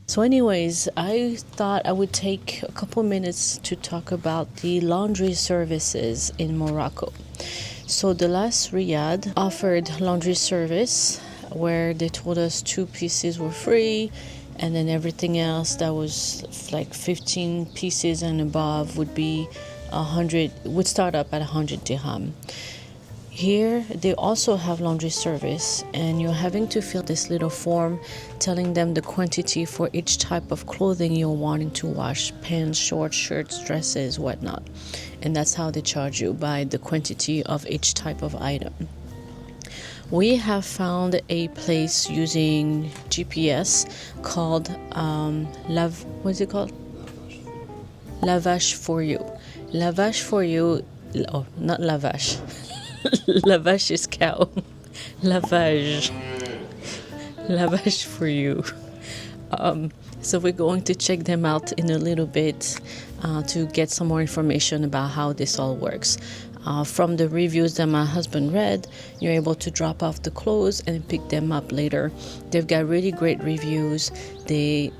So anyways, I thought I would take a couple minutes to talk about the laundry services in Morocco. So the last riad offered laundry service where they told us 2 pieces were free, and then everything else that was like 15 pieces and above would be 100, would start up at 100 dirham. Here, they also have laundry service, and you're having to fill this little form telling them the quantity for each type of clothing you're wanting to wash: pants, shorts, shirts, dresses, whatnot. And that's how they charge you, by the quantity of each type of item. We have found a place using GPS called what's it called? Lavash for you. Lavash for you. Oh, not lavash. Lavash is cow. Lavage. Lavage for you. So we're going to check them out in a little bit to get some more information about how this all works. From the reviews that my husband read, you're able to drop off the clothes and pick them up later. They've got really great reviews. They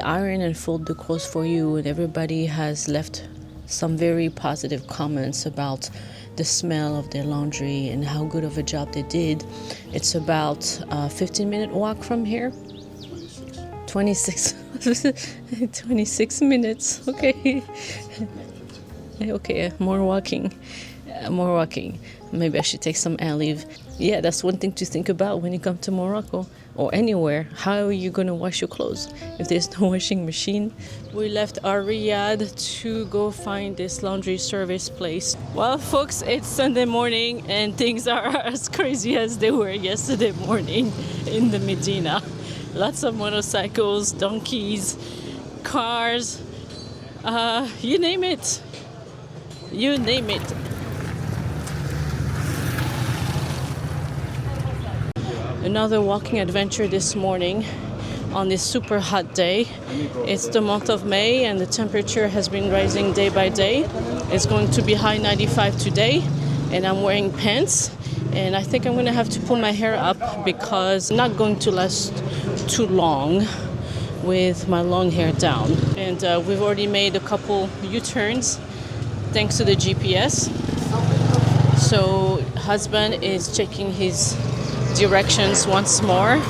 iron and fold the clothes for you, and everybody has left some very positive comments about the smell of their laundry and how good of a job they did. It's about a 15-minute walk from here. 26 minutes. Okay. Okay, more walking. Maybe I should take some leave. Yeah, that's one thing to think about when you come to Morocco or anywhere. How are you going to wash your clothes if there's no washing machine? We left our riad to go find this laundry service place. Well, folks, it's Sunday morning and things are as crazy as they were yesterday morning in the Medina. Lots of motorcycles, donkeys, cars, you name it. You name it. Another walking adventure this morning on this super hot day. It's the month of May and the temperature has been rising day by day. It's going to be high 95 today, and I'm wearing pants, and I think I'm going to have to pull my hair up because I'm not going to last too long with my long hair down. And we've already made a couple U-turns thanks to the GPS. So husband is checking his directions once more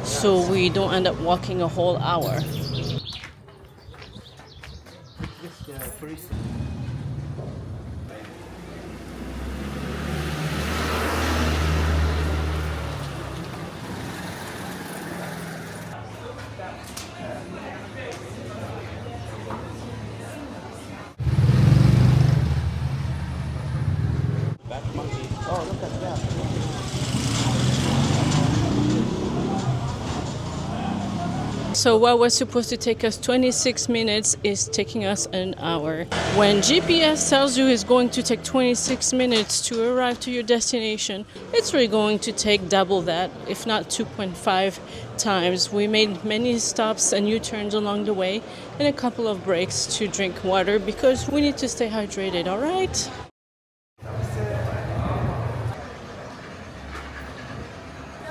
so we don't end up walking a whole hour. Oh, look at that. So what was supposed to take us 26 minutes is taking us an hour. When GPS tells you it's going to take 26 minutes to arrive to your destination, it's really going to take double that, if not 2.5 times. We made many stops and U-turns along the way and a couple of breaks to drink water because we need to stay hydrated, all right?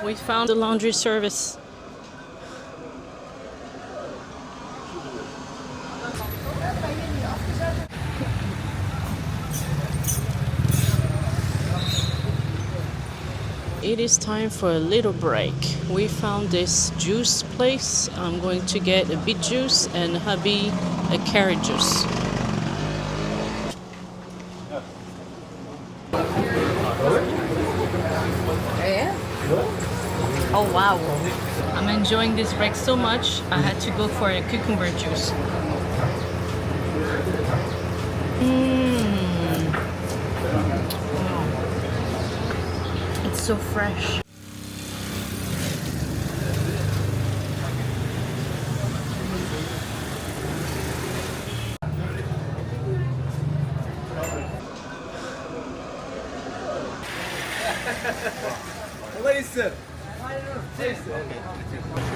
We found the laundry service. It is time for a little break. We found this juice place. I'm going to get a beet juice and hubby a carrot juice. Oh wow, I'm enjoying this break so much I had to go for a cucumber juice. It's so fresh.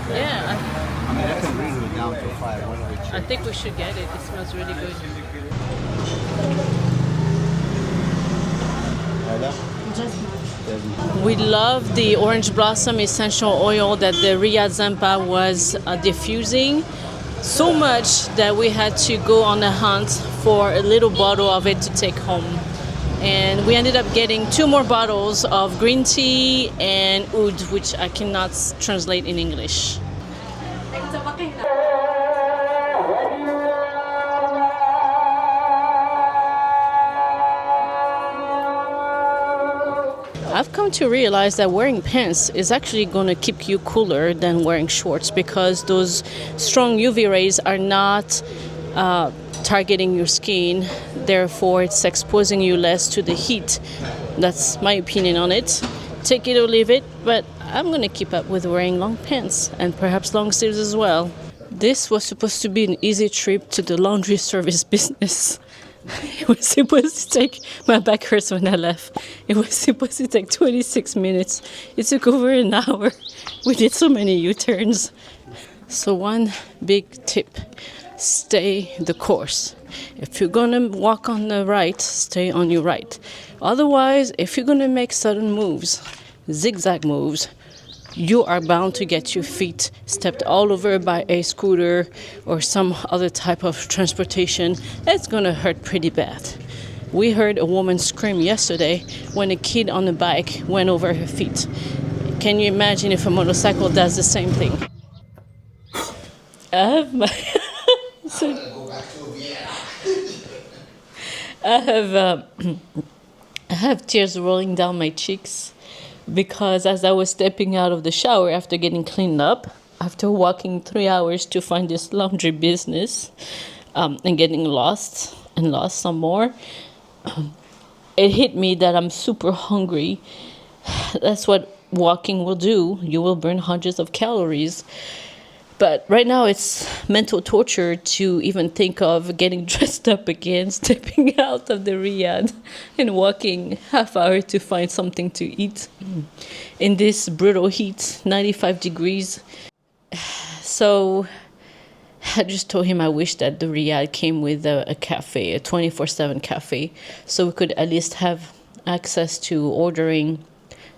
Yeah, I mean, I can read it down to 5. I think we should get it. It smells really good. هذا We love the orange blossom essential oil that the Riyadh Zampa was diffusing so much that we had to go on a hunt for a little bottle of it to take home. And we ended up getting 2 more bottles of green tea and oud, which I cannot translate in English. I've come to realize that wearing pants is actually going to keep you cooler than wearing shorts, because those strong UV rays are not targeting your skin. Therefore, it's exposing you less to the heat. That's my opinion on it. Take it or leave it, but I'm going to keep up with wearing long pants and perhaps long sleeves as well. This was supposed to be an easy trip to the laundry service business. It was supposed to take, my back hurts when I left. It was supposed to take 26 minutes. It took over an hour. We did so many U-turns. So one big tip, stay the course. If you're gonna walk on the right, stay on your right. Otherwise, if you're gonna make sudden moves, zigzag moves, you are bound to get your feet stepped all over by a scooter or some other type of transportation. It's gonna hurt pretty bad. We heard a woman scream yesterday when a kid on a bike went over her feet. Can you imagine if a motorcycle does the same thing? I have tears rolling down my cheeks, because as I was stepping out of the shower after getting cleaned up, after walking 3 hours to find this laundry business, and getting lost some more, it hit me that I'm super hungry. That's what walking will do. You will burn hundreds of calories. But right now it's mental torture to even think of getting dressed up again, stepping out of the Riyadh and walking half hour to find something to eat in this brutal heat, 95 degrees. So I just told him I wish that the Riyadh came with a cafe, a 24/7 cafe, so we could at least have access to ordering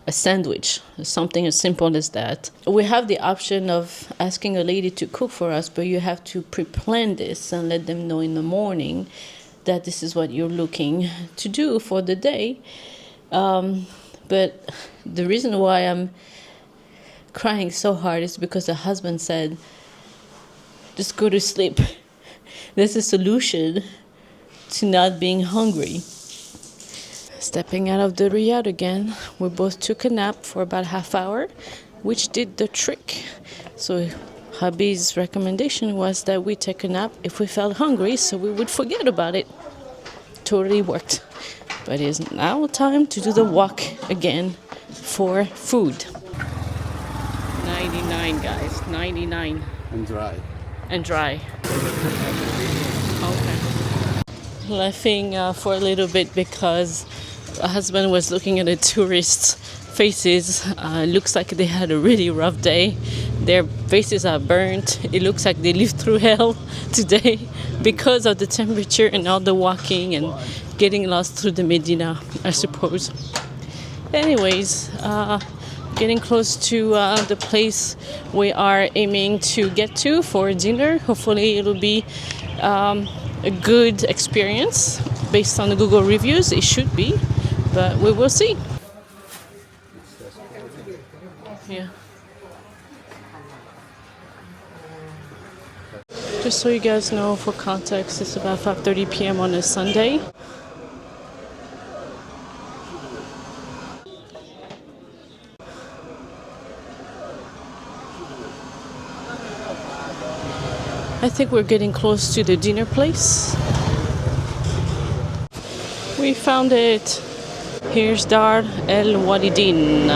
a sandwich, something as simple as that. We have the option of asking a lady to cook for us, but you have to pre-plan this and let them know in the morning that this is what you're looking to do for the day. But the reason why I'm crying so hard is because the husband said, just go to sleep. There's a solution to not being hungry. Stepping out of the Riyadh again, we both took a nap for about half hour, which did the trick. So hubby's recommendation was that we take a nap if we felt hungry, so we would forget about it. Totally worked. But it is now time to do the walk again for food. 99, guys, 99. and dry. And dry. Okay. Laughing for a little bit because the husband was looking at the tourists' faces. Looks like they had a really rough day. Their faces are burnt. It looks like they lived through hell today because of the temperature and all the walking and getting lost through the Medina, I suppose. Anyways, getting close to the place we are aiming to get to for dinner. Hopefully it'll be a good experience based on the Google reviews. It should be, but we will see. Yeah. Just so you guys know, for context, it's about 5:30 p.m. on a Sunday. I think we're getting close to the dinner place. We found it. Here's Dar El Walidin.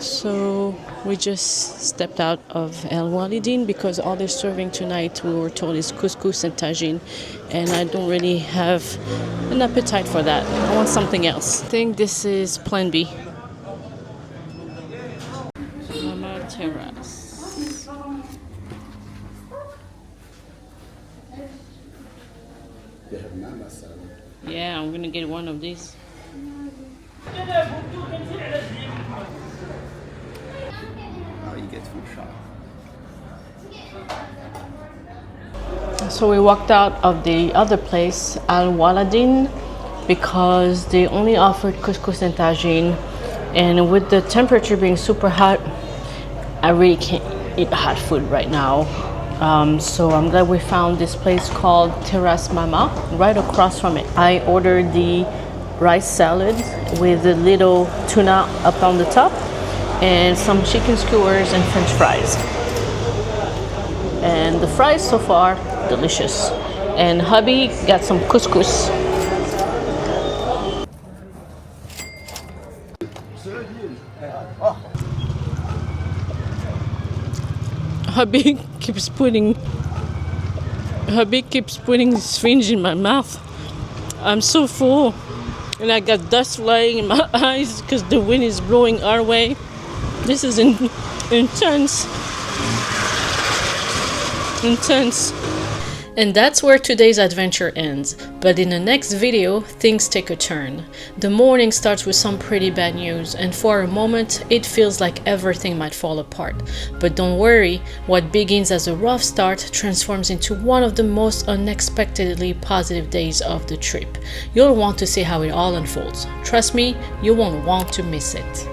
So we just stepped out of El Walidin because all they're serving tonight, we were told, is couscous and tagine, and I don't really have an appetite for that. I want something else. I think this is Plan B. They have mama salad. Yeah, I'm gonna get one of these. Oh, you get food shop. So we walked out of the other place, Al Waladin, because they only offered couscous and tagine. And with the temperature being super hot, I really can't eat hot food right now. So I'm glad we found this place called Terras Mama right across from it. I ordered the rice salad with a little tuna up on the top and some chicken skewers and french fries. And the fries so far, delicious. And hubby got some couscous. Hubby keeps putting his fingers in my mouth. I'm so full, and I got dust flying in my eyes because the wind is blowing our way. This is intense. And that's where today's adventure ends. But in the next video, things take a turn. The morning starts with some pretty bad news, and for a moment, it feels like everything might fall apart. But don't worry, what begins as a rough start transforms into one of the most unexpectedly positive days of the trip. You'll want to see how it all unfolds. Trust me, you won't want to miss it.